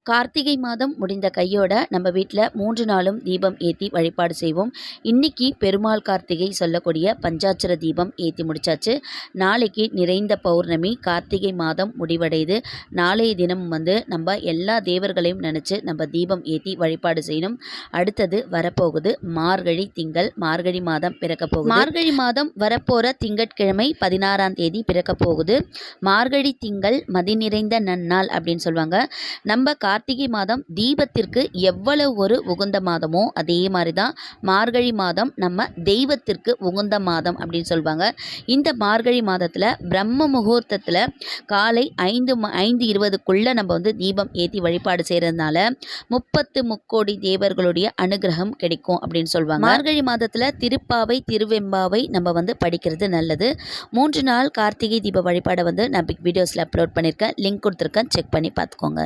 கார்த்திகை மாதம் முடிந்த கையோட நம்ம வீட்டில் 3 நாளும் தீபம் ஏற்றி வழிபாடு செய்வோம். இன்னைக்கு பெருமாள் கார்த்திகை சொல்லக்கூடிய பஞ்சாட்சர தீபம் ஏற்றி முடிச்சாச்சு. நாளைக்கு நிறைந்த பௌர்ணமி. கார்த்திகை மாதம் முடிவடையுது. நாளைய தினம் நம்ம எல்லா தேவர்களையும் நினச்சி நம்ம தீபம் ஏற்றி வழிபாடு செய்யணும். அடுத்தது வரப்போகுது மார்கழி திங்கள். மார்கழி மாதம் பிறக்க போகுது. மார்கழி மாதம் வரப்போகிற திங்கட்கிழமை 16ஆம் தேதி பிறக்க போகுது. மார்கழி திங்கள் மதி நிறைந்த நன்னாள் அப்படின்னு சொல்லுவாங்க. நம்ம கார்த்திகை மாதம் தீபத்திற்கு எவ்வளவு ஒரு உகந்த மாதமோ அதே மாதிரி தான் மார்கழி மாதம் நம்ம தெய்வத்திற்கு உகந்த மாதம் அப்படின்னு சொல்லுவாங்க. இந்த மார்கழி மாதத்தில் பிரம்ம முகூர்த்தத்தில் காலை 5:20க்குள்ளே நம்ம தீபம் ஏற்றி வழிபாடு செய்கிறதுனால 30 முக்கோடி தேவர்களுடைய அனுகிரகம் கிடைக்கும் அப்படின்னு சொல்லுவாங்க. மார்கழி மாதத்தில் திருப்பாவை திருவெம்பாவை நம்ம படிக்கிறது நல்லது. 3 நாள் கார்த்திகை தீப வழிபாடை நான் பிக் வீடியோஸில் அப்லோட் பண்ணியிருக்கேன். லிங்க் கொடுத்துருக்கேன், செக் பண்ணி பார்த்துக்கோங்க.